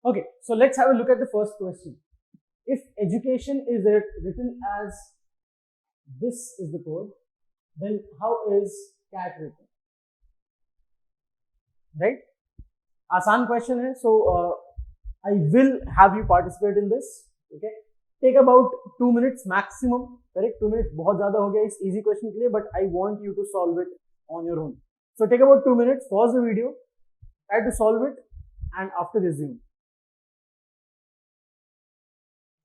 Okay, so let's have a look at the first question. If education is written as this is the code, then how is cat written? Right? आसान question है, so I will have you participate in this. Okay, take about 2 minutes maximum. Correct? 2 minutes बहुत ज्यादा हो गया इस easy question के लिए, but I want you to solve it on your own. So take about 2 minutes, pause the video, try to solve it, and after resume.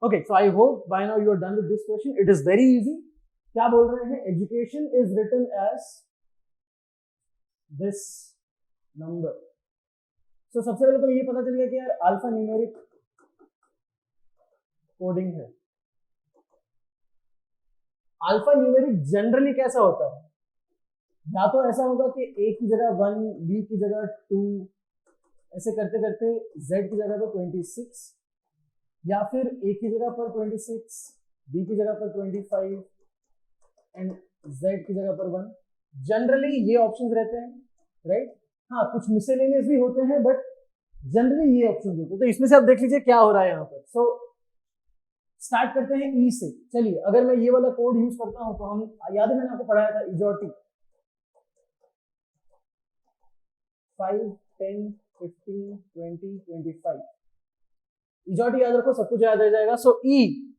Okay, so I hope by now you are done with this question. It is very easy. क्या बोल रहे हैं? Education is written as this number. So सबसे पहले तो ये पता चल गया कि यार अल्फा न्यूमेरिक कोडिंग है. अल्फा न्यूमेरिक जनरली कैसा होता है? या तो ऐसा होगा कि ए की जगह 1, बी की जगह 2, ऐसे करते करते z की जगह पर 26, या फिर ए की जगह पर 26, बी की जगह पर 25 एंड z की जगह पर 1. जनरली ये ऑप्शंस रहते हैं, राइट? हाँ, कुछ मिसलेनियस भी होते हैं, बट जनरली ये ऑप्शंस होते हैं. तो इसमें से आप देख लीजिए क्या हो रहा है यहाँ पर. सो स्टार्ट करते हैं ई से. चलिए, अगर मैं ये वाला कोड यूज करता हूं तो हम याद है मैंने आपको पढ़ाया था इजोटी 5, 10, 15, 20, 25. इजोटी याद रखो, सब कुछ याद रह जाएगा. सो ई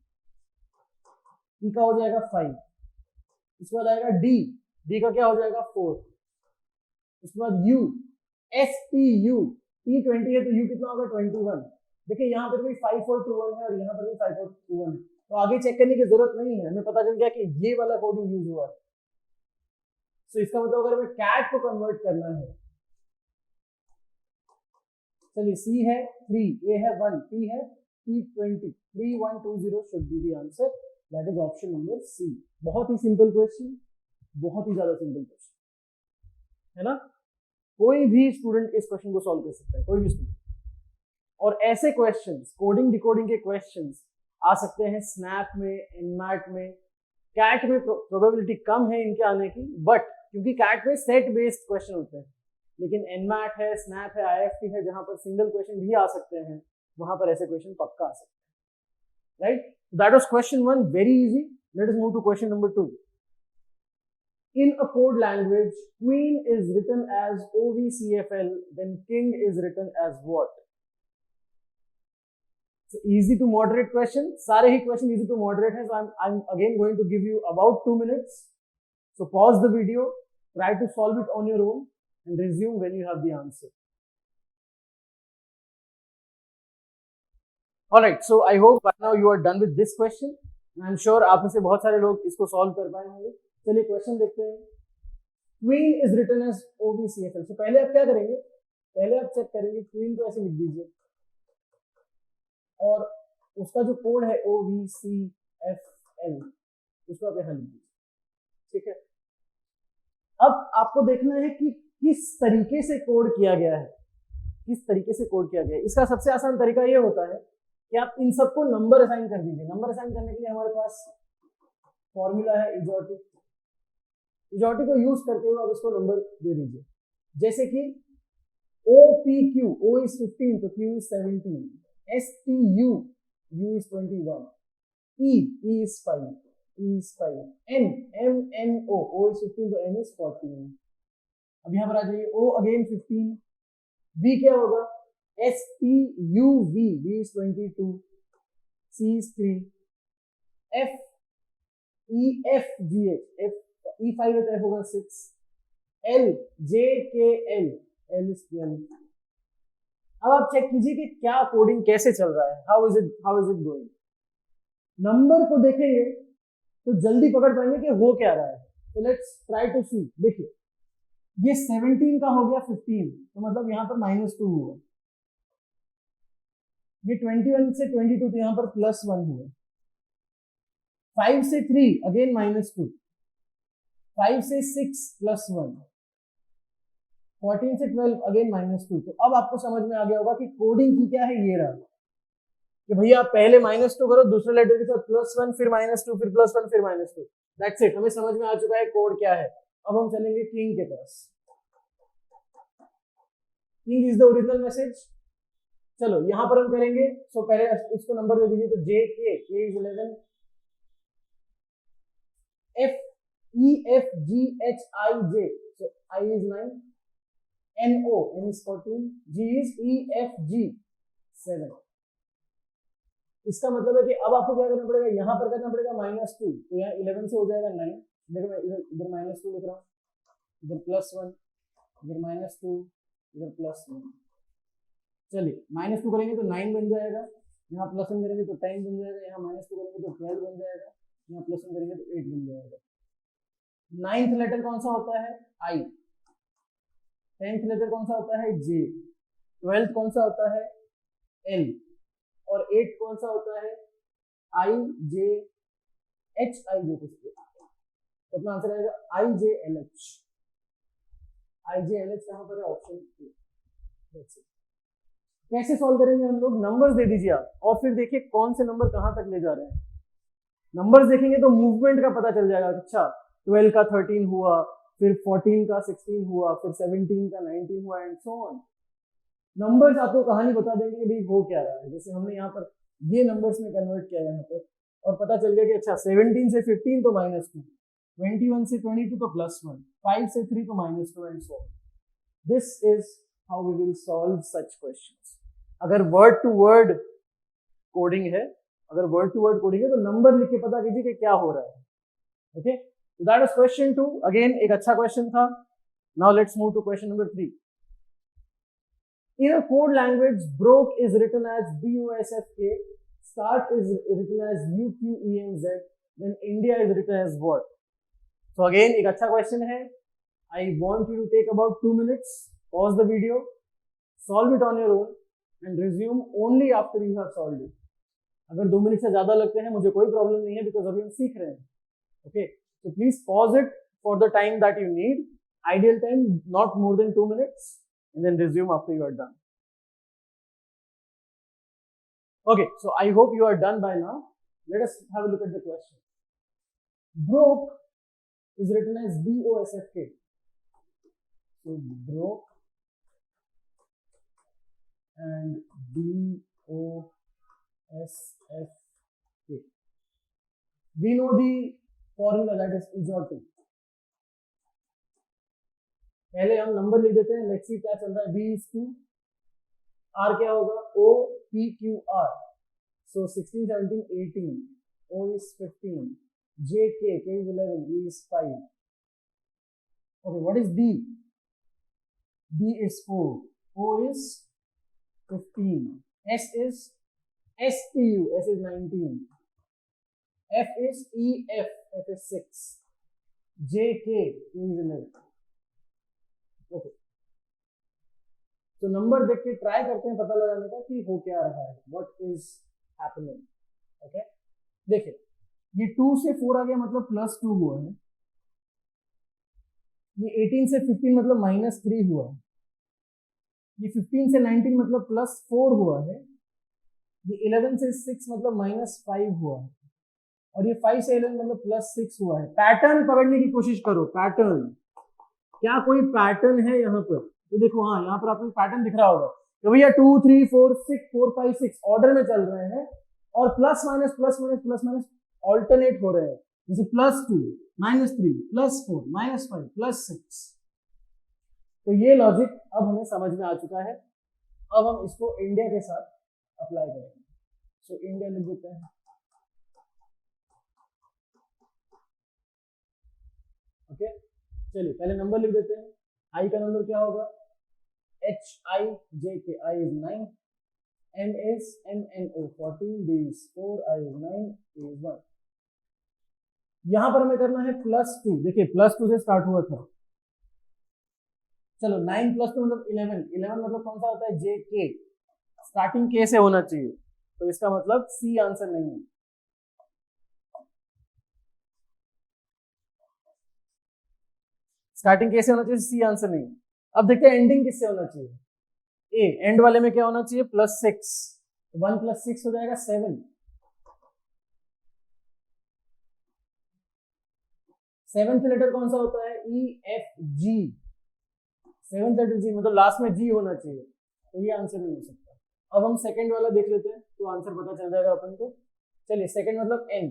का हो जाएगा 5. इसके बाद आएगा डी का क्या हो जाएगा 4. उसके बाद you, S T U, T 20 है तो यू कितना होगा 21. देखिए यहाँ पर भी 5421 है और यहाँ पर भी 5421 है, तो आगे चेक करने की जरूरत नहीं है. हमें पता चल गया कि ये वाला कोडिंग यूज हुआ है. सो इसका मतलब अगर हमें कैट को कन्वर्ट करना है, चलिए सी है 3, ए है 1, टी है T20, 3120 should be the answer. That is option number C. बहुत ही सिंपल क्वेश्चन, बहुत ही ज्यादा सिंपल क्वेश्चन है ना. कोई भी स्टूडेंट इस क्वेश्चन को सॉल्व कर सकता है, कोई भी स्टूडेंट. और ऐसे क्वेश्चंस, कोडिंग डिकोडिंग के क्वेश्चंस आ सकते हैं स्नैप में, एनमैट में. कैट में प्रोबेबिलिटी कम है इनके आने की, बट क्योंकि कैट में सेट बेस्ड क्वेश्चन होते हैं, लेकिन एनमैट है, स्नैप है, आईएफटी है, जहां पर सिंगल क्वेश्चन भी आ सकते हैं, वहां पर ऐसे क्वेश्चन पक्का आ सकते हैं. Right? That was question 1, very easy. Let us move to question number 2. In a code language, queen is written as OVCFL, then king is written as what? So easy to moderate question. सारे ही question easy to moderate हैं. So I'm again going to give you about 2 minutes. So pause the video, try to solve it on your own, and resume when you have the answer. Alright, so I hope by now you are done with this question. I'm sure आप में से बहुत सारे लोग इसको solve कर पाए होंगे. चलिए क्वेश्चन देखते हैं. Queen is written as OVCFL. तो पहले आप क्या करेंगे? पहले आप चेक करेंगे, क्वीन को ऐसे लिख दीजिए और उसका जो कोड है OVCFL, उसको आप यहां लिख दीजिए. ठीक है. अब आपको देखना है कि किस तरीके से कोड किया गया है, किस तरीके से कोड किया गया है. इसका सबसे आसान तरीका ये होता है कि आप इन सबको नंबर असाइन कर दीजिए. नंबर असाइन करने के लिए हमारे पास फॉर्मूला है इजोटी. इजोटी को यूज करते हुए आप इसको नंबर दे दीजिए. जैसे कि OPQ, O is 15 तो Q is 17, STU, U is 21, E is 5, E is 5, MNO, O is 15 तो M is 14. अब यहाँ पर आ जाइए, O again 15, V क्या होगा? STUV, V is 22, C is 3, FEFGH, E5 है तो F होगा 6, LJKL, L is 12. अब आप चेक कीजिए कि क्या कोडिंग कैसे चल रहा है. How is it going. Number को देखेंगे तो जल्दी पकड़ पाएंगे कि हो क्या रहा है. तो लेट्स ट्राई टू सी. देखिए, ये 17 का हो गया 15, तो मतलब यहाँ पर -2 हुआ. ये 21 से 22 तो यहाँ पर +1 हुआ. 5 से 3 अगेन -2, 5 से 6 +1, 14 से 12 अगेन -2. तो अब आपको समझ में आ गया होगा कि कोडिंग की क्या है. ये रहा कि भैया आप पहले -2 करो, दूसरे लेटर के साथ +1, फिर -2, फिर +1, फिर -2. That's it. हमें समझ में आ चुका है कोड क्या है. अब हम चलेंगे किंग के पास. King is the original message. चलो यहाँ पर हम करेंगे, सो पहले इसको नंबर दे दीजिए, तो जे के is 11, F E F G H I J, so I is 9, N is 14, G is E F G 7. इसका मतलब है कि अब आपको क्या करना पड़ेगा, यहाँ पर करना पड़ेगा -2, तो यहाँ 11 से हो जाएगा 9, देखो मैं इधर इधर -2 लिख रहा हूँ, इधर +1, इधर -2, इधर +1। चलिए -2 करेंगे तो 9 बन जाएगा, यहाँ +1 करेंगे तो 10 बन जाएगा, यहाँ -2 करेंगे तो 12 बन जाएगा, यहाँ +1 करेंगे तो 8 बन जाएगा। 9th लेटर कौन सा होता है, I, 10th लेटर कौन सा होता है, J, 12th कौन सा होता है, L, और 8 कौन सा होता है, I J H I J कुछ, तो अपना आंसर आएगा I J L H। I J L H कहाँ पर है, ऑप्शन ए। कैसे सॉल्व करेंगे हम लोग, नंबर्स दे दीजिए आप, और फिर देखिए कौन से नंबर कहाँ तक ले जा रहे हैं। नंबर्स देखेंगे तो मूवमेंट का पता चल जाएगा, अच्छा 12 का 13 हुआ, फिर 14 का 16 हुआ, फिर 17 का 19 हुआ, एंड सो ऑन। नंबर्स आपको कहानी बता देंगे कि भाई हो क्या रहा है, जैसे हमने यहाँ पर ये नंबर्स में कन्वर्ट किया यहाँ पर, और पता चल गया कि अच्छा 17 से 15 तो -2, 21 से 22 तो +1, 5 से 3 तो -2, and so on. This is how we will solve such questions. अगर वर्ड टू वर्ड कोडिंग है, तो नंबर लिख के पता कीजिए कि क्या हो रहा है। Okay, so that is question 2, again एक अच्छा क्वेश्चन था। Now let's move to question number 3. In a code language, broke is written as BOSFK, start is written as UQEMZ, then India is written as what? So again एक अच्छा question है। I want you to take about 2 minutes, pause the video, solve it on your own and resume only after you have solved it. अगर 2 minute से ज्यादा लगते हैं मुझे कोई प्रॉब्लम नहीं है, बिकॉज अभी हम सीख रहे हैं। Okay, so please pause it for the time that you need, ideal time not more than 2 minutes, and then resume after you are done. Okay, so I hope you are done by now. Let us have a look at the question. Broke is written as BOSFK. So broke and BOSFK. We know the formula, that is EZOR2. पहले हम number लिख देते हैं, let's see क्या चल रहा है। B is 2, R क्या होगा, O P Q R, so 16 17 18, O is 15, J K is 11, E is 5. Okay, what is D? D is 4, O is 15, S is STU, S is 19, F is EF, F is 6, J K is 11. Okay, तो number देख के try करते हैं पता लगाने का कि हो क्या रहा है, व्हाट इज हैपनिंग। ओके, देखिए ये 2 से 4 आ गया मतलब +2 हुआ है, ये 18 से 15 मतलब -3 हुआ है, ये 15 से 19 मतलब +4 हुआ है, ये 11 से 6 मतलब -5 हुआ है, और ये 5 से 11 मतलब +6 हुआ है। पैटर्न पकड़ने की कोशिश करो, पैटर्न, क्या कोई पैटर्न है यहाँ पर? तो देखो हाँ, यहाँ पर आपको पैटर्न दिख रहा होगा तो भैया 2 3 4 6 4 5 6 ऑर्डर में चल रहे हैं, और प्लस माइनस ऑल्टरनेट हो रहे हैं, जैसे +2 -3 +4 -5 +6। तो ये लॉजिक अब हमें समझ में आ चुका है। अब हम इसको इंडिया के साथ अप्लाई करेंगे। सो इंडिया लिख देते हैं। ओके, चलिए पहले नंबर लिख देते हैं। आई का नंबर क्या होगा, HIJK, I is 9, M is MNO 14, D is 4, I is 9, A is 1। यहां पर हमें करना है +2, देखिए +2 से स्टार्ट हुआ था, चलो 9 + 2 मतलब 11 मतलब कौन सा होता है, JK, स्टार्टिंग K से होना चाहिए, तो इसका मतलब C आंसर नहीं है। स्टार्टिंग कैसे होना चाहिए, सी आंसर नहीं। अब देखते हैं एंडिंग किससे होना चाहिए, ए, एंड वाले में क्या होना चाहिए, +6, 1 + 6 हो जाएगा 7, 7th लेटर कौन सा होता है, EFG, 7th लेटर जी, मतलब लास्ट में जी होना चाहिए, तो ये आंसर नहीं हो सकता। अब हम सेकंड वाला देख लेते हैं तो आंसर पता चल जाएगा अपन को। चलिए सेकंड मतलब n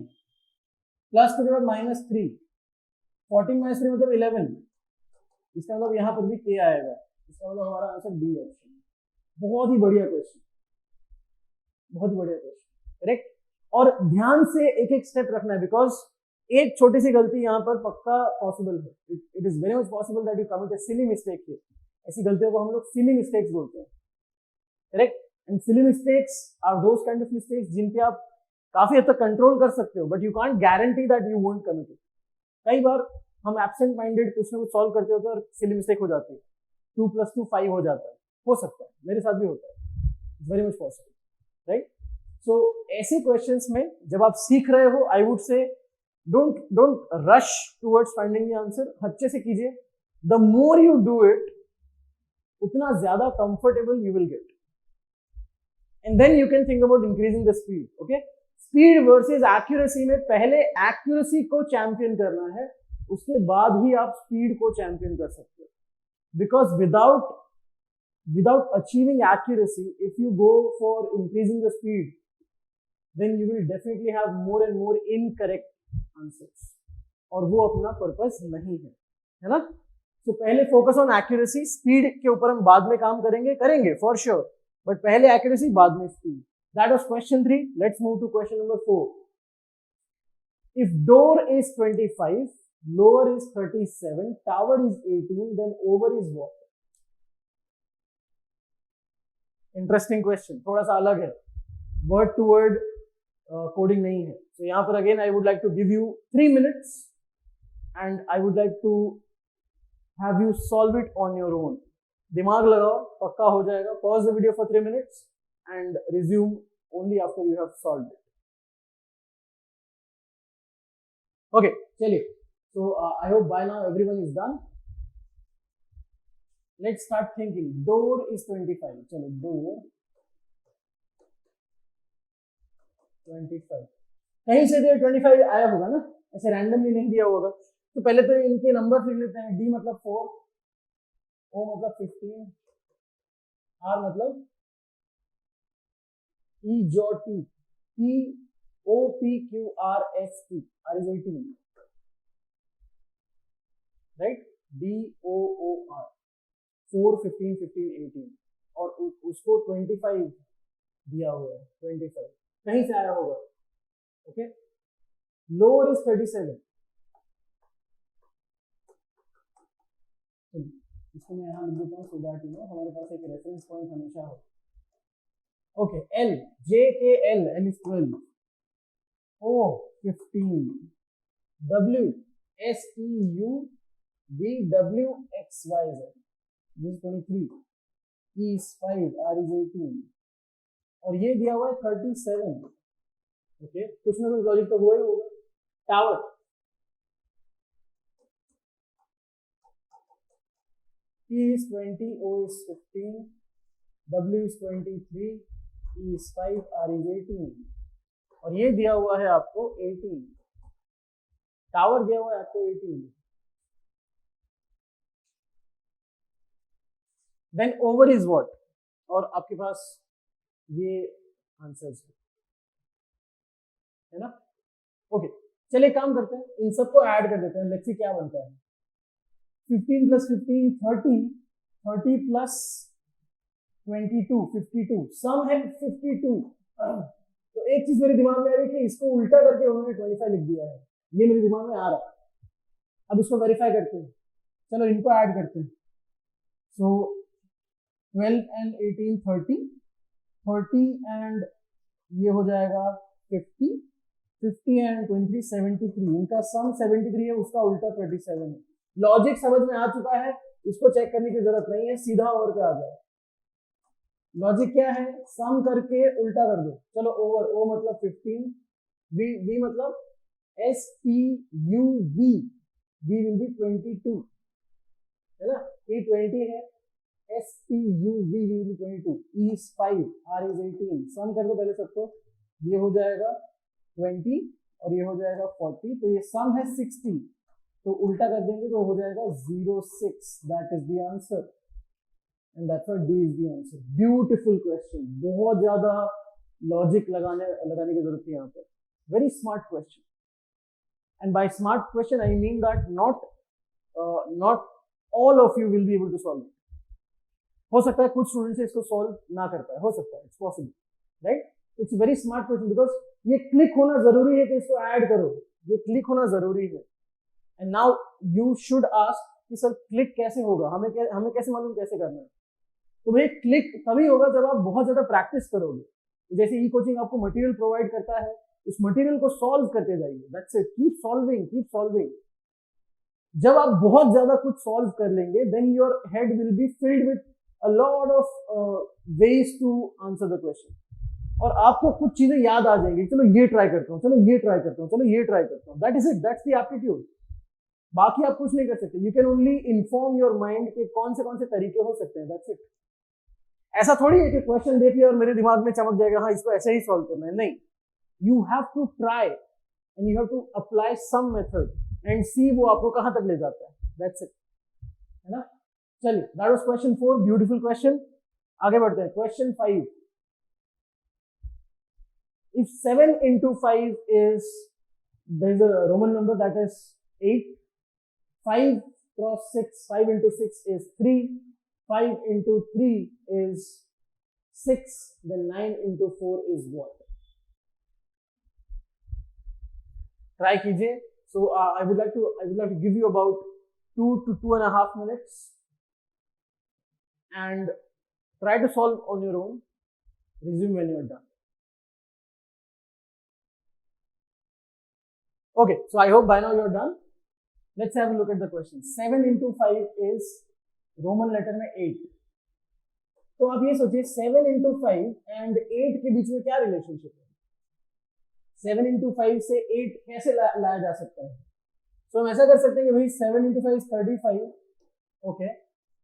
प्लस के बाद -3, 14 - 3 मतलब 11, इसका मतलब यहाँ पर भी k आएगा, इसका मतलब हमारा आंसर बी ऑप्शन। बहुत ही बढ़िया क्वेश्चन, बहुत ही बढ़िया क्वेश्चन, करेक्ट। और ध्यान से एक एक स्टेप रखना है, बिकॉज एक छोटी सी गलती यहाँ पर पक्का पॉसिबल है। It is very much possible that you commit a silly mistake here. ऐसी गलतियों को हम लोग सिली मिस्टेक्स बोलते हैं, correct. And silly mistakes are those kind of mistakes जिन पे आप काफी हद तक कंट्रोल कर सकते हो, but you can't guarantee that you won't commit it. कई बार हम एब्सेंट माइंडेड कुछ ना कुछ सॉल्व करते होते हैं और सिली मिस्टेक हो जाती है, 2 + 2 5 हो जाता है, हो सकता है, मेरे साथ भी होता है, very much possible, right. So ऐसे क्वेश्चंस में जब आप सीख रहे हो, I would say don't rush towards finding the answer, अच्छे से कीजिए। The more you do it, उतना ज्यादा comfortable you will get, and then you can think about increasing the speed. Okay, speed versus accuracy में पहले accuracy को champion करना है, उसके बाद ही आप स्पीड को चैंपियन कर सकते हो। Because without achieving accuracy, if you go for increasing the speed, then you will definitely have more and more incorrect answers, और वो अपना पर्पस नहीं है ना। तो पहले फोकस ऑन एक्यूरेसी, स्पीड के ऊपर हम बाद में काम करेंगे फॉर श्योर, बट पहले एक्यूरेसी बाद में speed. That was question 3। Let's move to question number 4। If door is 25, lower is 37, tower is 18, then over is what? Interesting question, थोड़ा सा अलग है, वर्ड टू वर्ड कोडिंग नहीं है। तो यहाँ पर again I would like to give you 3 minutes and I would like to have you solve it on your own. दिमाग लगाओ, पक्का हो जाएगा। Pause the video for 3 minutes and resume only after you have solved it. Okay, चलिए। So I hope by now everyone is done. Let's start thinking. Door is 25. चलो, door 25 कहीं से तो 25 आया होगा ना, ऐसे रैंडमली नहीं दिया होगा। तो पहले तो इनके नंबर लिख लेते हैं। D मतलब 4, O मतलब 15, R मतलब E जो T, P O P Q R S T, R is 18, right. D O O R 4, 15, 15, 18 और उसको 25 दिया हुआ है, 25 कहीं से आया होगा। ओके, लोअर इज 37, इसको मैं यहाँ लिख देता हूँ सो दैट यू नो हमारे पास एक रेफरेंस पॉइंट हमेशा हो। Okay, L J K L, L is 12, O 15, W S E U B W X Y Z, this is 23, E is 5, R is 18 और ये दिया हुआ है 37। ओके, कुछ ना कुछ लॉजिक तो हुआ ही होगा। Tower T is 20, O is 15, W is 23, E is 5, R is 18 और ये दिया हुआ है आपको 18। टावर दिया हुआ है आपको 18। Then over is what? और आपके पास ये आंसर्स है ना। ओके, चलिए काम करते हैं, इन सबको ऐड कर देते हैं। लेट्स सी क्या बनता है। 15 + 15 30, 30 + 22 52, सम है 52। तो एक चीज मेरे दिमाग में आ रही है कि इसको उल्टा करके उन्होंने 25 लिख दिया है, ये मेरे दिमाग में आ रहा है। अब इसको वेरीफाई करते हैं, चलो इनको ऐड करते हैं। सो 12 and 18 30, 30 and ये हो जाएगा 50, 50 and 23 73, इनका सम 73 है, उसका उल्टा 37 है। लॉजिक समझ में आ चुका है, इसको चेक करने की जरूरत नहीं है, सीधा ओवर पे आ जाए। लॉजिक क्या है? सम करके उल्टा कर दो। चलो ओवर, O मतलब 15, V मतलब SPUV, V विल बी 22 है ना, P 20 है, SPUV will be 22, E is 5, R is 18, सम कर दो पहले सबको, ये हो जाएगा 20 और ये हो जाएगा 40, तो ये सम है 60, तो उल्टा कर देंगे तो हो जाएगा 06, that is the answer. And that's what D is the answer. Beautiful question, बहुत ज्यादा लॉजिक लगाने की जरूरत है यहाँ पर. Very smart question. And by smart question I mean that not all of you will be able to solve it. हो सकता है कुछ स्टूडेंट से इसको सॉल्व ना कर पाए, हो सकता है, it's possible, right. It's very smart question because ये क्लिक होना जरूरी है कि इसको ऐड करो, ये क्लिक होना जरूरी है. And now you should ask कि सर क्लिक कैसे होगा, हमें कैसे मालूम कैसे करना है. तो भाई क्लिक तभी होगा जब आप बहुत ज्यादा प्रैक्टिस करोगे. तो जैसे ई कोचिंग आपको मटेरियल प्रोवाइड करता है, उस मटेरियल को सॉल्व करते जाइए. That's it. Keep solving. जब आप बहुत ज्यादा कुछ सॉल्व कर लेंगे then your head will be filled with a lot of ways to answer the question. और आपको कुछ चीजें याद आ जाएंगी, चलो ये ट्राई करता हूँ, चलो ये ट्राई करता हूँ, चलो ये ट्राई करता हूँ. That is it. That's the aptitude. बाकी आप कुछ नहीं कर सकते. You can only inform your mind के कौन से तरीके हो सकते हैं. That's it. ऐसा थोड़ी है कि क्वेश्चन देख लिया और मेरे दिमाग में चमक जाएगा, हाँ इसको ऐसे ही सॉल्व करना है. नहीं, you have to try and you have to apply some method and see वो आपको कहां तक ले जाता है. दैट्स इट, है ना. चलिए, that was question 4. Beautiful question. आगे बढ़ते हैं. Question 5. If 7 into 5 is, there is a Roman number that is 8. 5 cross 6, 5 into 6 is 3. 5 into 3 is 6. Then 9 into 4 is what? Try कीजिए. So I would like to give you about 2 to 2.5 minutes and try to solve on your own. Resume when you are done. Okay, so I hope by now you're done. Let's have a look at the question. 7 into 5 is Roman letter में 8. तो आप ये सोचिए 7 into 5 and 8 के बीच में क्या relationship है. 7 into 5 से 8 कैसे लाया जा सकता है. तो हम ऐसा कर सकते हैं कि भाई 7 into 5 is 35. ओके,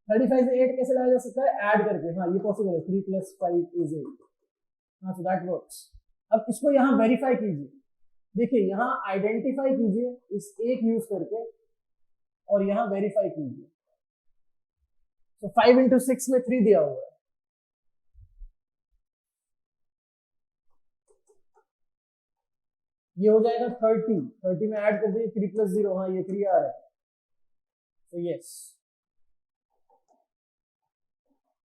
35 से 8 कैसे लाया जा सकता है, ऐड करके. हाँ, ये पॉसिबल है. 3 plus 5 is 8. हाँ, so that works. अब इसको यहाँ वेरीफाई कीजिए. देखिए, यहां आइडेंटिफाई कीजिए इस एक यूज करके और यहां वेरीफाई कीजिए. तो 5 into 6 में 3 दिया हुआ है. ये हो जाएगा 30 में ऐड कर दीजिए. 3 plus 0, हाँ ये 3 आ रहा है. तो यस,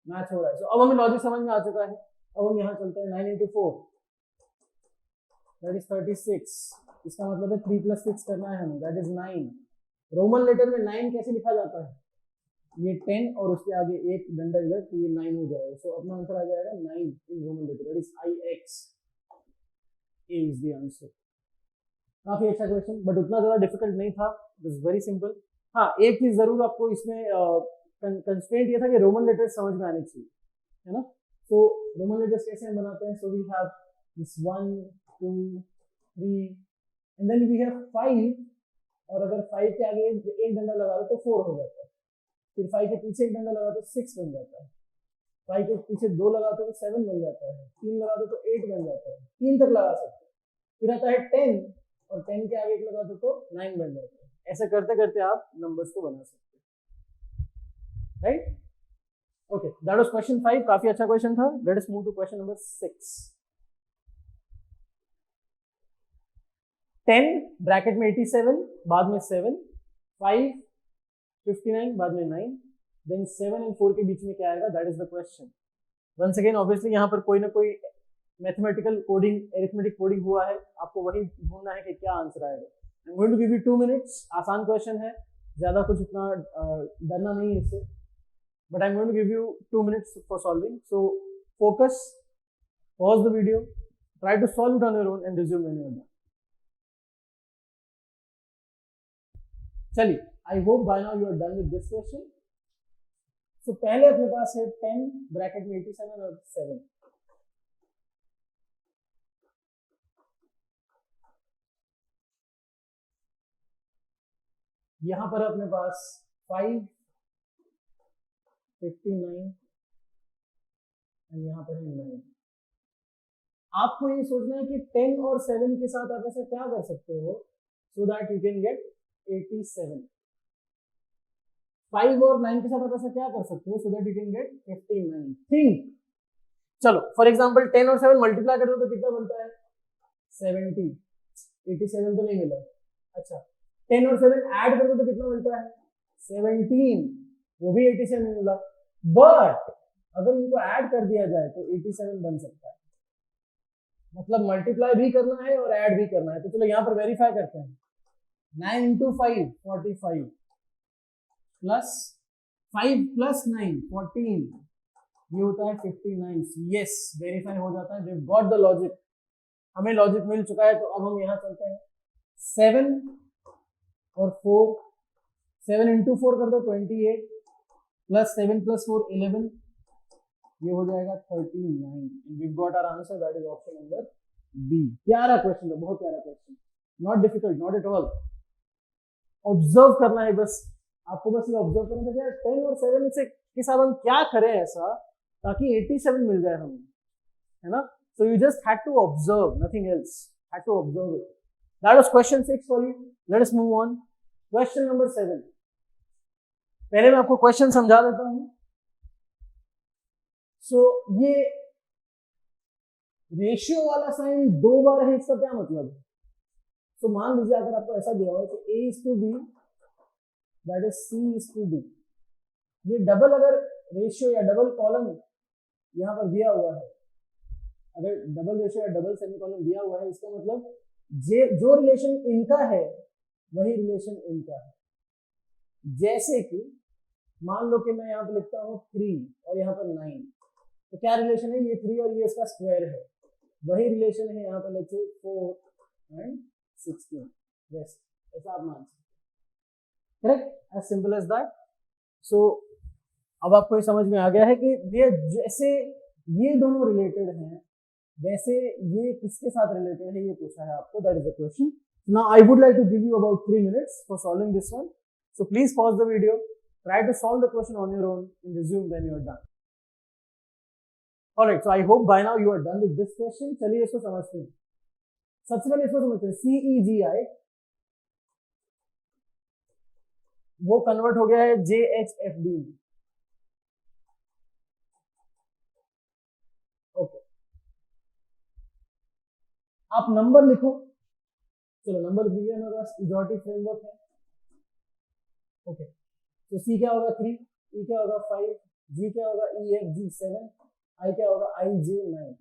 मैच हो रहा है. तो अब हमें लॉजिक समझ में आ चुका है. अब हम यहां चलते हैं. 9 into 4 that is 36. इसका मतलब है 3 plus 6 करना है हमें. that is 9. रोमन लेटर में 9 कैसे लिखा जाता है, ये 10 और उसके आगे एक डंडा इधर, तो ये 9 हो जाएगा. सो अपना आंसर आ जाएगा 9 in Roman letter. that is IX. A is the answer. काफी अच्छा क्वेश्चन, बट उतना ज्यादा डिफिकल्ट नहीं था. It is very simple. हाँ, एक चीज जरूर आपको इसमें कंस्ट्रेंट ये था कि रोमन लेटर्स समझ में आने चाहिए, है ना. तो रोमन लेटर्स कैसे हम बनाते हैं. So we have this 1 2 3 and then we have 5. और अगर 5 के आगे एक डंडा लगा दो तो 4 हो जाता है. फिर 5 के पीछे एक डंडा लगा दो तो 6 बन जाता है. 5 के पीछे 2 लगा दो तो 7 बन जाता है. 3 लगा दो तो 8 बन जाता है. 3 तक लगा सकते हैं. फिर आता है 10 और 10 के आगे एक लगा दो तो 9 बन जाता है. ऐसे करते करते आप नंबर्स को बना सकते हैं, right. Okay, that was question 5. काफी अच्छा क्वेश्चन था. Let us move to question number 6. 10 bracket में 87, बाद में 7, 5 59, बाद में 9, देन 7 एंड 4 के बीच में क्या आएगा, that is the question. Once again obviously यहाँ पर कोई ना कोई मैथमेटिकल कोडिंग, एरिथमेटिक कोडिंग हुआ है. आपको वही ढूंढना है कि क्या आंसर आएगा. I am going to give you 2 minutes. आसान क्वेश्चन है, ज्यादा कुछ इतना डरना नहीं है इससे, but I am going to give you 2 minutes for solving. So focus, pause the video, try to solve it on your own and resume when you are done. चलिए, I hope by now you are done with this question. So पहले अपने पास है 10 bracket में 87 और 7. यहां पर अपने पास 5 59 and यहां पर है 9. आपको ये सोचना है कि 10 और 7 के साथ आप ऐसा क्या कर सकते हो so that you can get 87. 5 और 9 के साथ आप ऐसा क्या कर सकते हो so that you can get 59. Think, चलो फॉर एग्जांपल 10 और 7 मल्टीप्लाई कर दो तो कितना बनता है 70. 87 तो नहीं मिला. अच्छा 10 और 7 ऐड कर दो तो कितना मिलता है 17, वो भी 87 मिला. बट अगर इनको ऐड कर दिया जाए तो 87 बन सकता है. मतलब मल्टीप्लाई भी करना है और ऐड भी करना है. तो चलो यहाँ पर वेरीफाई करते हैं. 9 into 5 45 प्लस 5 प्लस 9 14, ये होता है 59. यस, वेरीफाई हो जाता है. वी गॉट द लॉजिक, हमें लॉजिक मिल चुका है. तो अब हम यहाँ चलते हैं. 7 और 4, 7 into 4 कर दो 28 प्लस 7 प्लस 4 11, ये हो जाएगा 39. We got our answer, that is option number B. प्यारा क्वेश्चन है, बहुत प्यारा question, not difficult, not at all. Observe करना है बस आपको, बस ये ऑब्जर्व करना है 10 और 7 से के साथ हम क्या करें ऐसा ताकि 87 मिल जाए हमें, है ना. So you just had to observe, nothing else. Had to observe it. That was question 6 for you. Let us move on. Question number 7. पहले मैं आपको क्वेश्चन समझा देता हूं. So ये रेशियो वाला साइन 2 बार है, इसका क्या मतलब है. तो मान लीजिए अगर आपको ऐसा दिया हो कि A is to B, that is C is to D. ये डबल अगर रेशियो या डबल कॉलम यहाँ पर दिया हुआ है, अगर डबल रेशियो या डबल सेमीकोलन दिया हुआ है, इसका मतलब जो रिलेशन इनका है वही रिलेशन इनका है. जैसे कि मान लो कि मैं यहाँ पर लिखता हूँ 3 और यहाँ पर 9, तो क्या रिलेशन है, ये 3 और ये इसका स्क्वायर है, वही रिलेशन है यहाँ पर लेट्स से 4 and 16. यस, ऐसा आप मान सकते हैं. Correct, as simple as that. So अब आपको ये समझ में आ गया है कि ये जैसे ये दोनों रिलेटेड हैं वैसे ये किसके साथ रिलेटेड है, ये पूछा है आपको. That is the question. Now I would like to give you about 3 minutes for solving this one. So please pause the video, try to solve the question on your own and resume when you are done. Alright, so I hope by now you are done with this question. चलिए इसको समझते हैं. सबसे पहले इसको समझते हैं. CEGI वो कन्वर्ट हो गया है JHFD में. ओके, आप नंबर लिखो. चलो नंबर लिख लीजिए, मेरे पास इजोटिक फ्रेमवर्क है. ओके, तो C क्या होगा 3, E क्या होगा 5, G क्या होगा EFG 7, I क्या होगा IJ 9.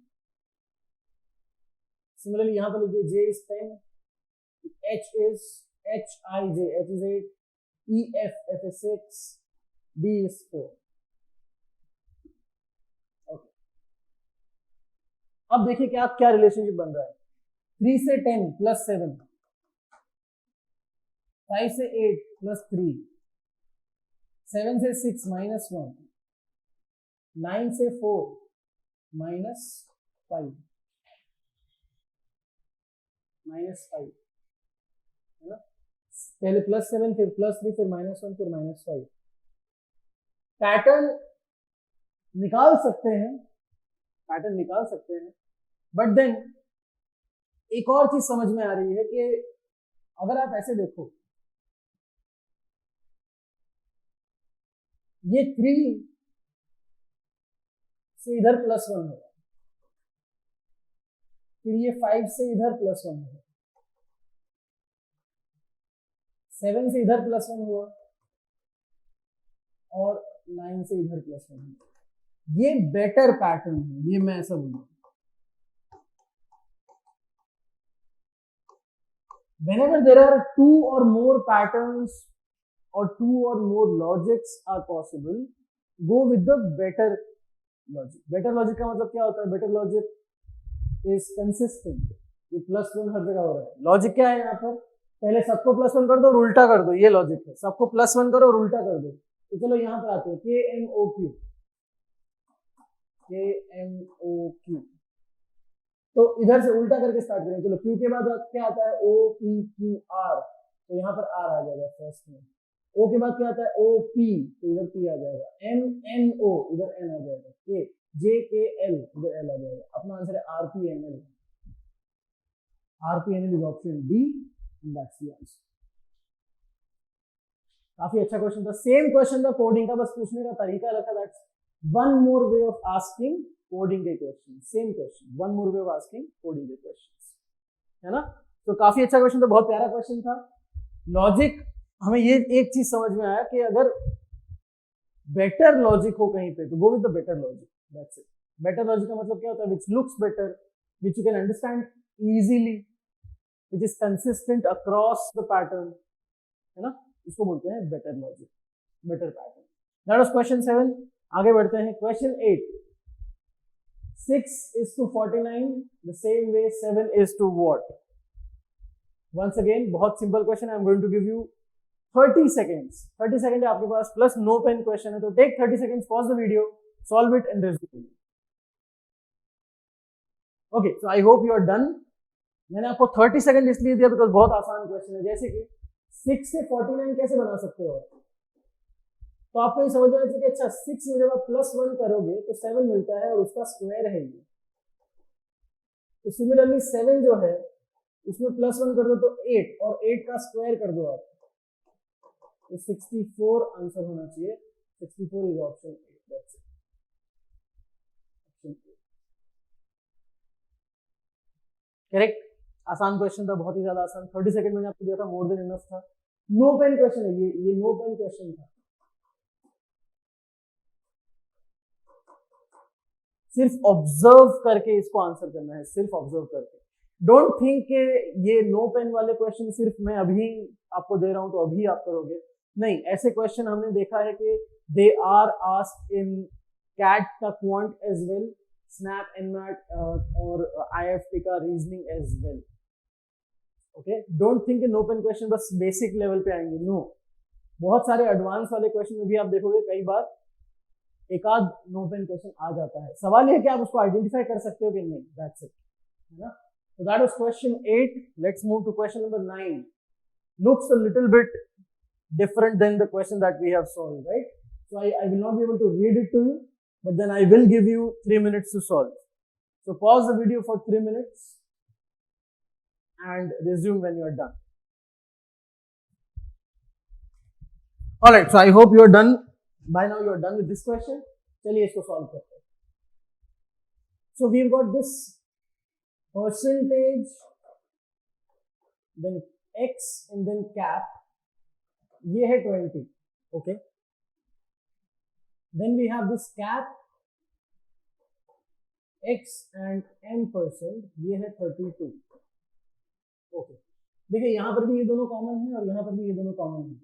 सिमिलरली यहाँ पर लिखिए J is 10, H is HIJ, H is 8, F is 6, D is 4. Okay, अब देखिए क्या रिलेशनशिप बन रहा है. 3 से 10 प्लस 7, 5 से 8 प्लस 3, 7 से 6 माइनस 1, 9 से 4 माइनस 5, है ना. पहले प्लस 7 फिर प्लस 3 फिर माइनस 1 फिर माइनस 5. पैटर्न निकाल सकते हैं, बट देन एक और चीज समझ में आ रही है कि अगर आप ऐसे देखो, ये 3 से इधर प्लस 1 होगा, फिर ये 5 से इधर प्लस 1 होगा, 7 से इधर प्लस 1 हुआ और 9 से इधर प्लस 1 हुआ. ये बेटर पैटर्न है, ये मैं ऐसा बोलूंगा. Whenever there are 2 or more patterns or 2 or more logics are possible, go with the better logic. Better logic का मतलब क्या होता है? Better logic is consistent. ये प्लस 1 हर जगह हो रहा है. लॉजिक क्या है यहाँ पर? पहले सबको प्लस 1 कर दो और उल्टा कर दो, ये लॉजिक है. सबको प्लस 1 करो और उल्टा कर दो. तो चलो यहाँ पर आते हैं KMOQ. तो इधर से उल्टा करके स्टार्ट करें. चलो Q के बाद क्या आता है? OPQR. तो यहाँ पर R आ जाएगा फर्स्ट में. O के बाद क्या आता है? OP. तो इधर P आ जाएगा. MNO, इधर N आ जाएगा. JKL, इधर L आ जाएगा. अपना आंसर है RPNL. RPNL is option D, and that's the answer. काफी अच्छा क्वेश्चन था, सेम क्वेश्चन था कोडिंग का, बस पूछने का तरीका रखा, that's one more way of asking coding के question, same question, one more way of asking coding के क्वेश्चन, है ना। तो काफी अच्छा क्वेश्चन था, बहुत प्यारा क्वेश्चन था। लॉजिक, हमें ये एक चीज समझ में आया कि अगर बेटर लॉजिक हो कहीं पे तो go with the better logic, that's it. Better logic का मतलब क्या होता है, which looks better, which you can understand easily, which is consistent across the pattern, है ना, इसको बोलते हैं better logic, better pattern. That was question 7। आगे बढ़ते हैं question 8। 6:49 the same way 7:what? Once again बहुत simple question, I am going to give you 30 seconds। 30 second है आपके पास, प्लस नो पेन क्वेश्चन है, तो take 30 seconds, pause the video, solve it and resume. Okay, so I hope you are done. मैंने आपको 30 second इसलिए दिया because बहुत आसान क्वेश्चन है। जैसे कि 6 से 49 कैसे बना सकते हो, तो आपको ये समझ में आना चाहिए कि अच्छा 6 में जब आप +1 करोगे तो 7 मिलता है और उसका स्क्वायर है ये। तो सिमिलरली 7 जो है उसमें +1 कर दो तो 8, और 8 का स्क्वायर कर दो आप, तो 64 आंसर होना चाहिए। 64 is option A, that's it, option A correct. आसान क्वेश्चन था, बहुत ही ज्यादा आसान, 30 सेकंड मैंने आपको दिया था, मोर देन इनफ था। नो पेन क्वेश्चन है ये नो पेन क्वेश्चन था, सिर्फ ऑब्जर्व करके इसको आंसर करना है, सिर्फ ऑब्जर्व करके। डोंट थिंक कि ये नो पेन वाले क्वेश्चन सिर्फ मैं अभी आपको दे रहा हूं तो अभी आप करोगे, नहीं। ऐसे क्वेश्चन हमने देखा है कि they are asked in CAT का quant as well, SNAP NMAT और आईएफटी का reasoning as well. Okay, don't think no pen question बस बेसिक लेवल पे आएंगे, नो। बहुत सारे एडवांस वाले क्वेश्चन में भी आप देखोगे कई बार एक आध नो पेन क्वेश्चन आ जाता है। सवाल ये कि आप उसको आइडेंटिफाई कर सकते हो कि नहीं, दैट्स इट, है ना। So that was question 8. Let's move to question number 9. Looks a little bit different than the question that we have solved, right? So I will not be able to read it to you, but then I will give you 3 minutes to solve. So pause the video for 3 minutes and resume when you are done. Alright, so I hope you are done. By now you are done with this question. चलिए इसको solve करते हैं. So we've got this percentage, then x and then cap, ये है 20, okay. Then we have this cap, x and m%, ये है 32, okay. देखिए यहां पर भी ये दोनों कॉमन है और यहां पर भी ये दोनों कॉमन है,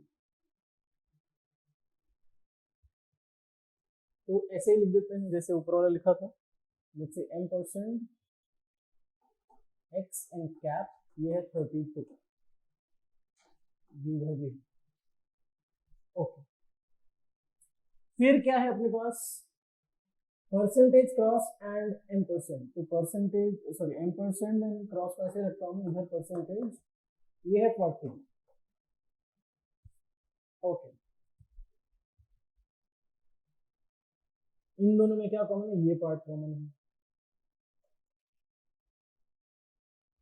तो ऐसे ही लिख देते हैं जैसे ऊपर वाला लिखा था, जैसे m%, x एंड कैप, ये है 32, ओके। फिर क्या है अपने पास, परसेंटेज क्रॉस एंड m%, तो percentage sorry m% and cross कैसे रखता हूँ इधर, परसेंटेज, ये है 40, ओके। इन दोनों में क्या कॉमन है, ये पार्ट कॉमन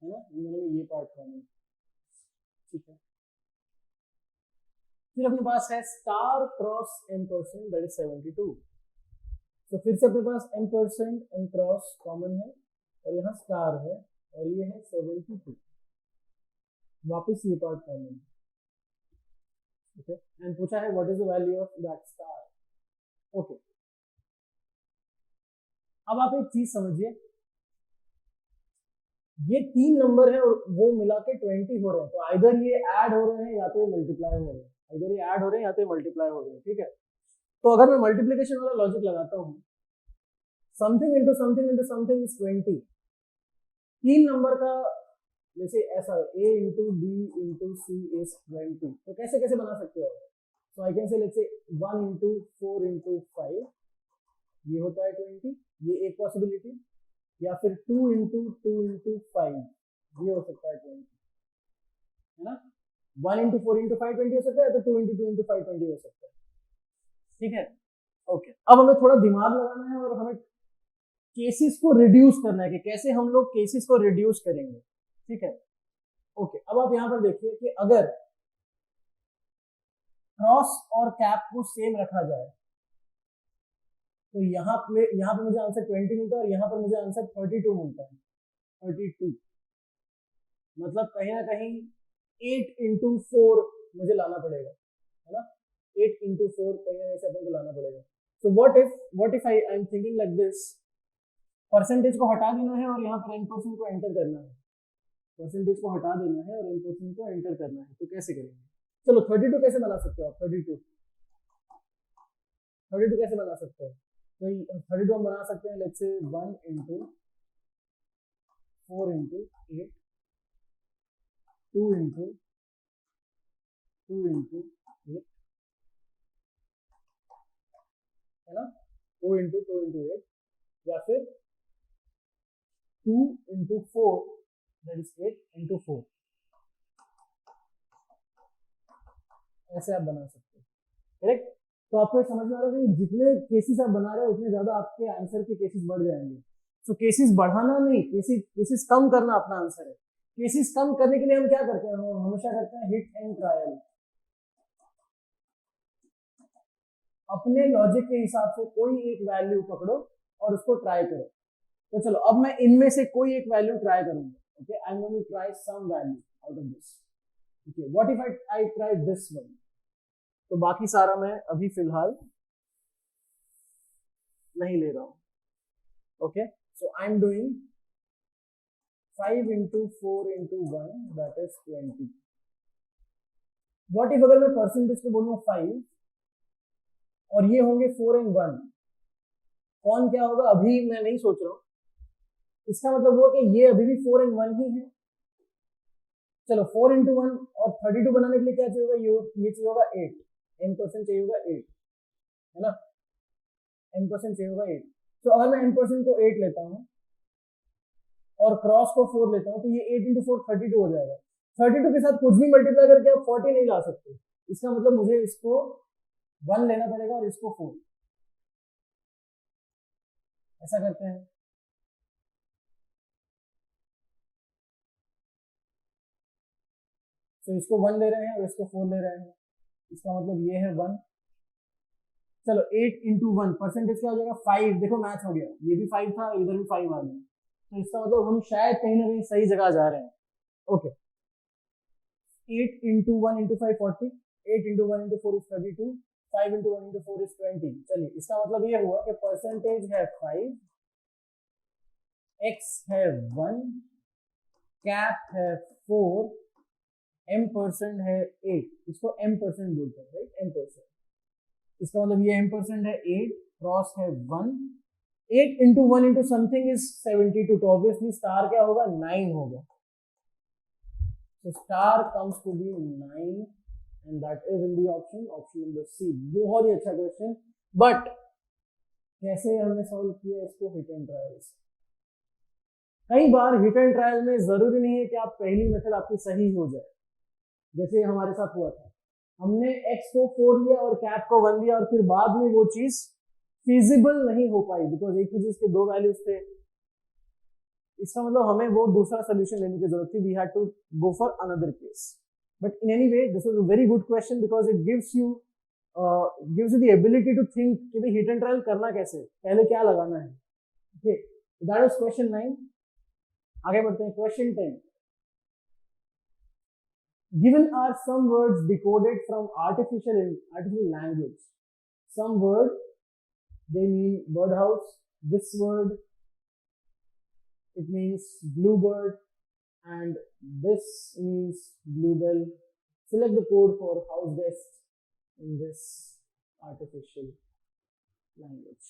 है ना, इन दोनों में ये पार्ट कॉमन है, ठीक है। फिर अपने पास है star cross m%, that is 72, तो फिर से अपने पास m% एंड क्रॉस कॉमन है और यहाँ स्टार है और ये है 72, वापस ये पार्ट कॉमन है, ओके। एंड पूछा है what is the value of that star, okay. अब आप एक चीज समझिए, ये 3 नंबर है और वो मिला के 20 हो रहे हैं, तो आइदर ये ऐड हो रहे हैं या तो ये मल्टीप्लाई हो रहे हैं, आइदर ये ऐड हो रहे हैं या तो ये मल्टीप्लाई हो रहे हैं, ठीक है। तो अगर मैं मल्टीप्लिकेशन वाला लॉजिक लगाता हूँ, something into something into something is 20, 3 number का जैसे ऐसा a into b into c is 20, तो कैसे कैसे बना सकते हो, तो I can say let's say 1 into 4 into 5, ये होता है 20, ये एक पॉसिबिलिटी, या फिर 2 इंटू 2 इंटू 5, ये हो सकता है 20, है ना। 1 इंटू 4 इंटू 5 20 हो सकता है, तो 2 इंटू 2 इंटू 5 20 हो सकता है, ठीक है, ओके। अब हमें थोड़ा दिमाग लगाना है और हमें केसेस को रिड्यूस करना है कि कैसे हम लोग केसेस को रिड्यूस करेंगे, ठीक है, ओके। अब आप यहाँ पर देखिए कि अगर क्रॉस और कैप को सेम रखा जाए तो यहाँ पे मुझे आंसर 20 मिलता है और यहाँ पर मुझे आंसर 32 मिलता है। 32 मतलब कहीं ना कहीं 8 into 4 मुझे लाना पड़ेगा, है ना। 8 into 4 कहीं ना कहीं से अपन को लाना पड़ेगा। So what if I am thinking like this, percentage को हटा देना है और यहाँ पर n% को एंटर करना है, परसेंटेज को हटा देना है और n% को एंटर करना है, तो कैसे करेंगे? चलो 32 कैसे बना सकते हो आप? 32 कैसे बना सकते हो? तो 32 हम बना सकते हैं let's say 1 into 4 into 8 2 into 8 है ना, 2 into 8 या फिर 2 into 4 that is 8 into 4, ऐसे आप बना सकते हो, करेक्ट। तो आपको समझ में आ रहा है कि जितने केसेस आप बना रहे हो उतने ज्यादा आपके आंसर के केसेस बढ़ जाएंगे। तो केसेस बढ़ाना नहीं, केसेस कम करना अपना आंसर है। केसेस कम करने के लिए हम क्या करते हैं? हम हमेशा करते हैं हिट एंड ट्रायल, अपने लॉजिक के हिसाब से कोई एक वैल्यू पकड़ो और उसको ट्राई करो। तो चलो अब मैं इनमें से कोई एक वैल्यू ट्राई करूंगा। Okay, I am going to try some value out of this. Okay, what if I try this one? तो बाकी सारा मैं अभी फिलहाल नहीं ले रहा हूं। Okay, so I am doing 5 into 4 into 1 that is 20. What if अगर मैं परसेंटेज को बोलूं 5 और ये होंगे 4 and 1, कौन क्या होगा अभी मैं नहीं सोच रहा हूं। इसका मतलब वो कि ये अभी भी 4 and 1 ही है। चलो 4 into 1 और 32 बनाने के लिए क्या चाहिए होगा? ये चाहिए होगा 8, m% चाहिए होगा 8, है ना, m% चाहिए होगा 8। तो अगर मैं m% को 8 लेता हूं और क्रॉस को 4 लेता हूं तो ये 8 into 4 32 हो जाएगा। 32 के साथ कुछ भी मल्टीप्लाई करके आप 40 नहीं ला सकते। इसका मतलब मुझे इसको 1 लेना पड़ेगा और इसको 4, ऐसा करते हैं। तो इसको 1 ले रहे हैं और इसको 4 ले रहे हैं, इसका मतलब ये है 1। चलो 8 into 1 परसेंटेज क्या हो जाएगा? 5। देखो मैच हो गया, ये भी 5 था, इधर भी 5 आ गया, तो इसका मतलब हम शायद कहीं ना कहीं सही जगह जा रहे हैं। Okay, 8 into 1 into 5 40, 8 into 1 into 4 is 32, 5 into 1 into 4 is 20। चलिए, इसका मतलब ये हुआ कि परसेंटेज है 5, x है 1, कैप है 4, m% है 8, इसको m% बोलते हैं, राइट, m%। इसका मतलब ये m% है 8, क्रॉस है 1, 8 into 1 into something is 72, तो ऑब्वियसली स्टार क्या होगा? 9 होगा। So star comes to be 9 and that is in the option number C। बहुत ही अच्छा क्वेश्चन, बट कैसे हमने सॉल्व किया इसको? हिट एंड ट्रायल से। कई बार हिट एंड ट्रायल में जरूरी नहीं है कि आप पहली मेथड आपकी सही हो जाए, जैसे हमारे साथ हुआ था। हमने x को 4 लिया और कैप को 1 लिया और फिर बाद में वो चीज फिजिबल नहीं हो पाई बिकॉज एक ही चीज के दो वैल्यूज थे। इसका मतलब हमें वो दूसरा सोल्यूशन लेने की जरूरत थी। We had to go for another case, but in any way this was a very good question because it gives you the ability to think कि भाई हिट एंड ट्रायल करना कैसे, पहले क्या लगाना है। Okay, that was question 9। आगे बढ़ते हैं, question 10। Given are some words decoded from artificial language. Some word they mean birdhouse. This word it means bluebird, and this means bluebell. Select the code for house guest in this artificial language.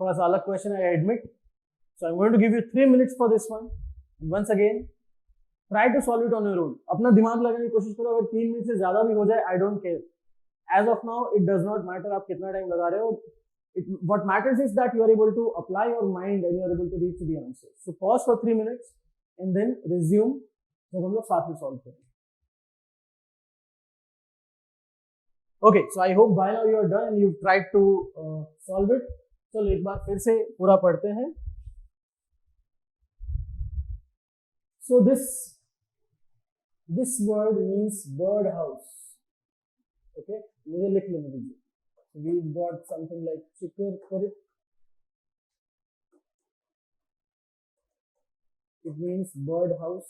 थोड़ा सा अलग question है, I admit. So I'm going to give you 3 minutes for this one. And once again, try to solve it on your own. अपना दिमाग लगाने की कोशिश करो। अगर 3 मिनट से ज्यादा भी हो जाए, I don't care. As of now, it does not matter आप कितना टाइम लगा रहे हो. What matters is that you are able to apply your mind and you are able to reach the answer. So pause for 3 minutes and then resume जब हम लोग साथ में solve करें. Okay, so I hope by now you are done and you've tried to solve it. चलो एक बार फिर से पूरा पढ़ते हैं. So this this word means bird house. Okay, मुझे लिख लेने दीजिए. वी गॉट समथिंग लाइक चिकर करिप. It means bird house.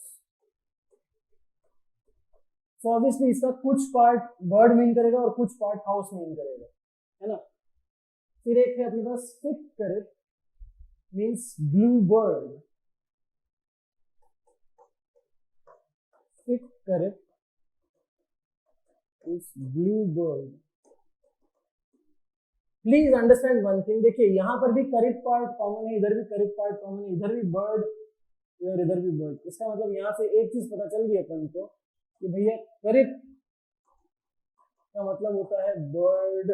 So obviously इसका कुछ पार्ट बर्ड मीन करेगा और कुछ पार्ट हाउस मीन करेगा, है ना. फिर एक है अपने पास फिक करिप, मीन्स ब्लू बर्ड. फिक करिप is blue bird. Please understand one thing. देखिए यहाँ पर भी करिप पार्ट कॉमन है, इधर भी करिप पार्ट कॉमन है, इधर भी बर्ड और इधर भी बर्ड. इसका मतलब यहाँ से एक चीज पता चल गई अपन को कि भैया करिप का मतलब होता है बर्ड.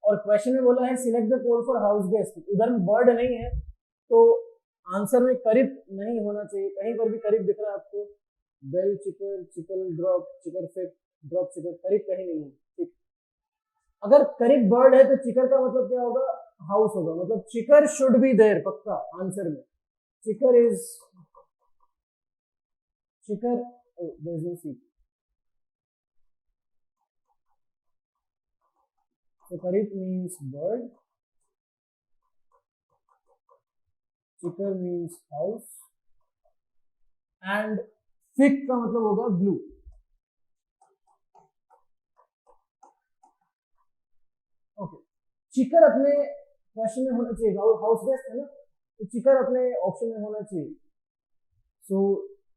और क्वेश्चन में बोला है select the code for house guest. उधर में बर्ड नहीं है तो आंसर में करिप नहीं होना चाहिए. कहीं पर भी करिप दिख रहा है आपको? बेल चिकर, चिकल ड्रॉप, चिकर फिक, ड्रॉप चिकर, करिप कहीं नहीं है. ठीक. अगर करिप बर्ड है तो चिकर का मतलब क्या होगा? हाउस होगा. मतलब चिकर शुड बी देयर पक्का आंसर में. चिकर इज चिकर. There is no C. So karip means bird, chicker means house, and thick का मतलब होगा blue. Okay. चिकर अपने क्वेश्चन में होना चाहिए. हाउस गेस्ट है ना, तो चिकर अपने ऑप्शन में होना चाहिए. सो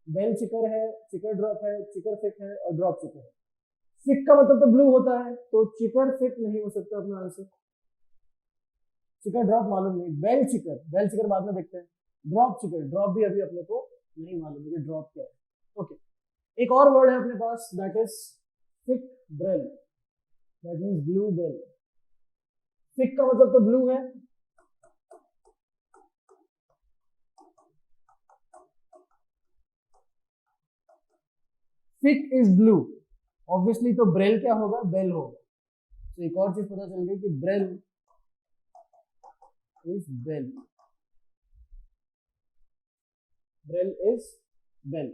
बेल चिकर है, चिकर ड्रॉप है, चिकर फिक है और ड्रॉप चिकर है. फिक का मतलब तो ब्लू होता है, तो चिकर फिक नहीं हो सकता अपना आंसर. चिकर ड्रॉप मालूम नहीं. बेल चिकर, बेल चिकर बाद में देखते हैं. ड्रॉप चिकर, ड्रॉप भी अभी अपने को नहीं मालूम है कि ड्रॉप क्या है. ओके, एक और वर्ड है अपने पास, दैट इज फिक ब्रेल. That means blue bell. फिक का मतलब तो ब्लू है. फिक इज ब्लू. ऑब्वियसली तो ब्रेल क्या होगा? बेल होगा. तो एक और चीज पता चल गई कि Braille is bell. Braille is bell.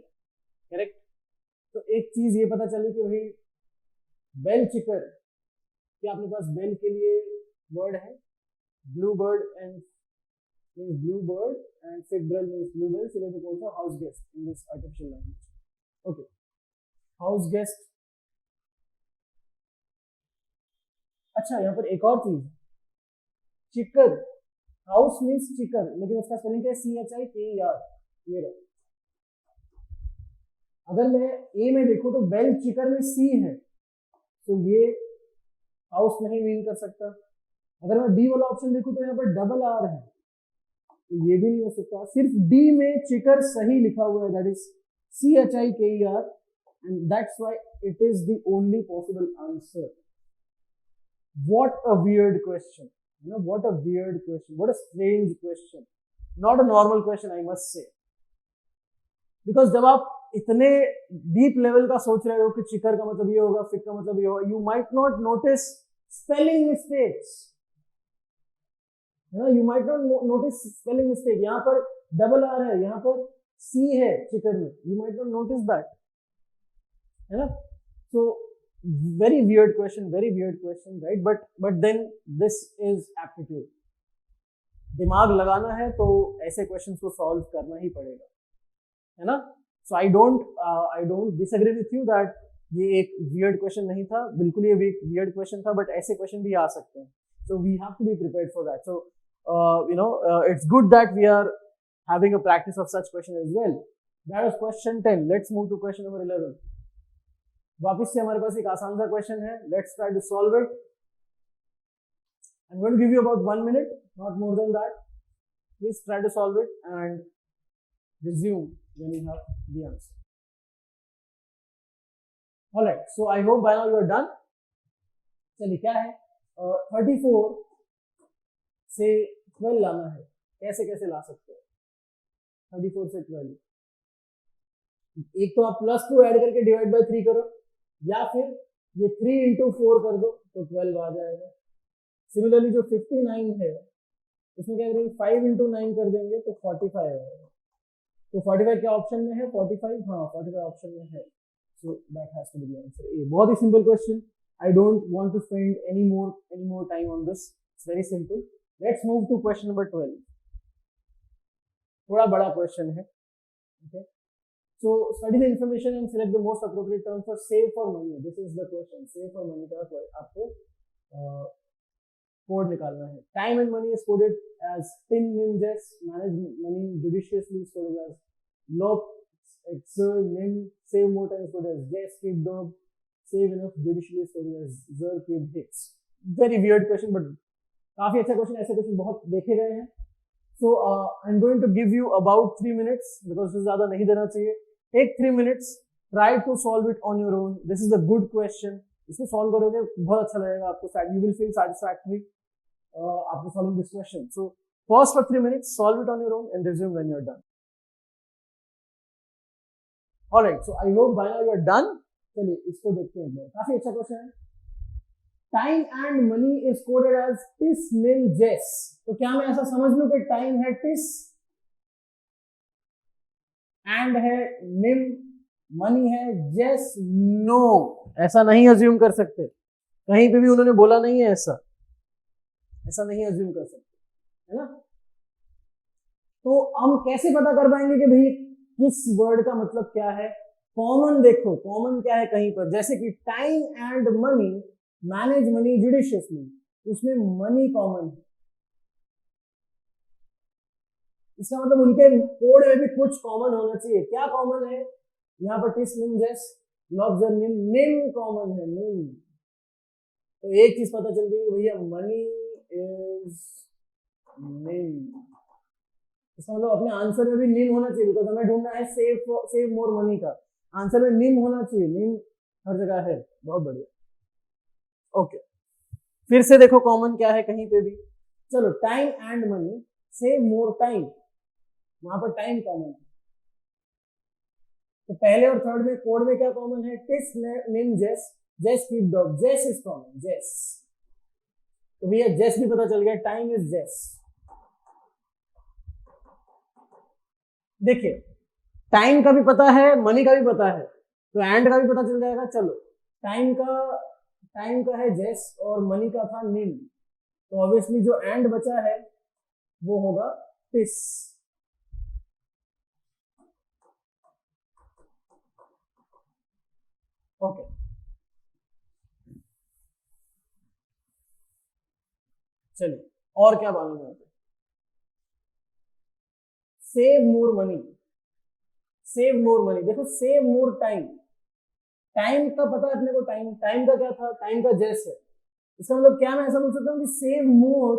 Correct. तो एक चीज ये पता चली कि भाई बेल चिकर, क्या अपने पास बेल के लिए वर्ड है? Blue bird and means blue bird and फिक ब्रेल means blue bell. Select the code for house guest in this artificial language. Okay, house guest. अच्छा, यहाँ पर एक और चीज, चिकर. हाउस मीन्स चिकर, लेकिन उसका स्पेलिंग क्या है? CHIKER. ये रहा. अगर मैं ए में देखूं तो बेल चिकर में सी है, तो ये हाउस नहीं मीन कर सकता. अगर मैं डी वाला ऑप्शन देखूं तो यहाँ पर डबल आर है, तो ये भी नहीं हो सकता. सिर्फ डी में चिकर सही लिखा हुआ है, that is CHIKER, and that's why it is the only possible answer. What a weird question. You know, what a weird question. What a strange question. Not a normal question, I must say. Because जब आप इतने deep level का सोच रहे हो कि चिकर का मतलब ये होगा, फिक का मतलब ये होगा, you might not notice spelling mistakes. You know, you might not notice spelling mistake. यहाँ पर डबल आर है, यहाँ पर सी है चिकर में. You might not notice that. है ना? So very weird question, right? But then this is aptitude. दिमाग लगाना है तो ऐसे क्वेश्चंस को सॉल्व करना ही पड़ेगा, है ना? So I don't disagree with you that ये एक weird question नहीं था. बिल्कुल ये weird question था, but ऐसे question भी आ सकते हैं. So we have to be prepared for that. So it's good that we are having a practice of such question as well. That was question 10. Let's move to question number 11. वापस से हमारे पास एक आसान सा question है. Let's try to solve it. I'm going to give you about 1 minute, not more than that. Please try to solve it and resume when you have the answer. Alright, so I hope by now you are done. चलिए, क्या है? 34 से 12 लाना है. कैसे कैसे ला सकते हो 34 से 12? एक तो आप +2 ऐड करके डिवाइड बाय 3 करो, या फिर ये 3 into 4 कर दो तो 12 आ जाएगा. सिमिलरली जो 59 है उसमें क्या करेंगे? 5 into 9 कर देंगे तो 45 आएगा. तो 45 क्या ऑप्शन में है? 45, हाँ 45 ऑप्शन में है. So that has to be the answer A. बहुत ही simple question. I don't want to spend any more time on this. It's very simple. Let's move to question number 12. थोड़ा बड़ा question है. Okay. So study the information and select the most appropriate term for save for money. This is the question. Save for money का आपको code निकालना है. Time and money is coded as tin, nim, jess. Manage money judiciously is coded as lop, exert, nim. Save more time is coded as jess, keep, dog. Save enough judiciously is coded as zer, keep, hits. Very weird question, but काफी अच्छा question. ऐसे question बहुत देखे गए हैं. So I'm going to give you about 3 minutes because इससे ज़्यादा नहीं देना चाहिए. Take 3 minutes. Try to solve it on your own. This is a good question. इसको solve करोगे बहुत अच्छा लगेगा आपको. You will feel satisfactory after solving this question. So pause for 3 minutes. Solve it on your own and resume when you're done. All right. So I hope by now you're done. चलिए इसको देखते हैं एक बार. काफी अच्छा question है. Time and money is coded as tis, nim, jess. तो क्या मैं ऐसा समझ लूं कि time है tis and है nim, money है jess? No, ऐसा नहीं assume कर सकते. कहीं पे भी उन्होंने बोला नहीं है ऐसा नहीं assume कर सकते, है ना? तो हम कैसे पता कर पाएंगे कि भाई किस वर्ड का मतलब क्या है? कॉमन देखो, कॉमन क्या है कहीं पर, जैसे कि time and money, manage money judiciously, उसमें मनी कॉमन है. इसका मतलब उनके कोड में भी कुछ कॉमन होना चाहिए. क्या कॉमन है यहाँ पर? टिस, निम, जेस, लॉब्स, निम. निम कॉमन है, निम. तो एक चीज पता चल गई भैया, मनी इज निम. इसका मतलब अपने आंसर में भी निम होना चाहिए, बिकॉज हमें ढूंढना है सेव मोर मनी का. आंसर में निम होना चाहिए. निम हर जगह है. बहुत बढ़िया. ओके, फिर से देखो कॉमन क्या है कहीं पे भी. चलो, time and money, save more time, वहां पर टाइम कॉमन है. तो पहले और थर्ड में कोड में क्या कॉमन है? टिस, निम, जेस, जेस, कीप, डॉग. जेस इज कॉमन, जेस. तो भैया जेस भी पता चल गया. टाइम इज जेस. देखिए, टाइम का भी पता है, मनी का भी पता है, तो एंड का भी पता चल जाएगा. चलो, टाइम का है जेस और मनी का था निम, तो ऑब्वियसली जो एंड बचा है वो होगा टिस. ओके, चलिए और क्या मालूम है? Save more money, save more money. देखो, सेव मोर टाइम, टाइम का पता है अपने को. टाइम का क्या था? टाइम का जेस है. इसका मतलब क्या मैं ऐसा बोल सकता हूँ कि सेव मोर,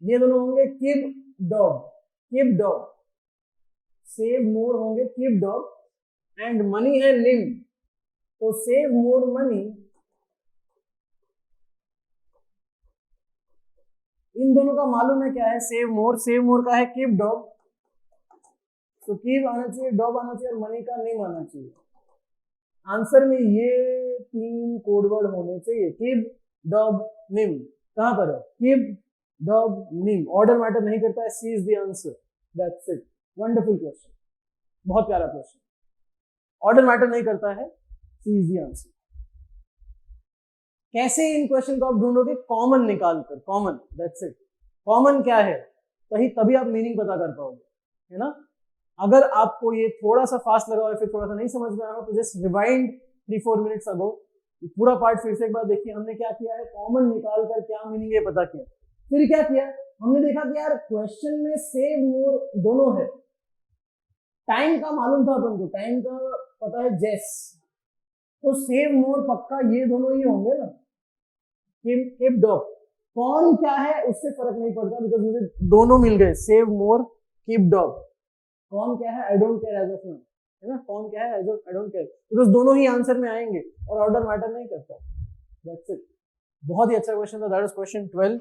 ये दोनों होंगे keep, dog. Keep, dog. Save मोर होंगे कीप, डॉग, एंड मनी है निम, तो सेव मोर मनी. इन दोनों का मालूम है क्या है? सेव मोर का है कीप, डॉग, तो कीप आना चाहिए, डॉग आना चाहिए और मनी का निम आना चाहिए. आंसर में ये 3 कोडवर्ड होने चाहिए. कीप, डॉग, निम. कहां पर है? कीप, डॉग, निम. ऑर्डर मैटर नहीं करता है. C is the answer. That's it. Wonderful question, बहुत प्यारा क्वेश्चन. ऑर्डर मैटर नहीं करता है. C is the answer. कैसे इन क्वेश्चन को आप ढूंढोगे? कॉमन निकालकर. Common, that's it. कॉमन क्या है तभी आप मीनिंग पता कर पाओगे, है ना? अगर आपको ये थोड़ा सा फास्ट लगा और फिर थोड़ा सा नहीं समझ में आया तो जस्ट रिवाइंड 3-4 मिनट्स अगो, पूरा पार्ट फिर से एक बार देखिए. हमने क्या किया है? कॉमन निकाल कर क्या मीनिंग है पता किया. फिर क्या किया? हमने देखा कि यार क्वेश्चन में सेव मोर दोनों है. टाइम का मालूम था अपन को, टाइम का पता है जेस, तो सेव मोर पक्का ये दोनों ही होंगे ना. Keep, dog. कौन क्या है उससे फर्क नहीं पड़ता, बिकॉज मुझे दोनों मिल गए. Save more, keep, dog. कौन क्या है? I don't care as of now, है ना? कौन क्या है? आई डोंट केयर, बिकॉज दोनों ही आंसर में आएंगे और ऑर्डर मैटर नहीं करता. That's it. बहुत ही अच्छा क्वेश्चन था. That is question 12.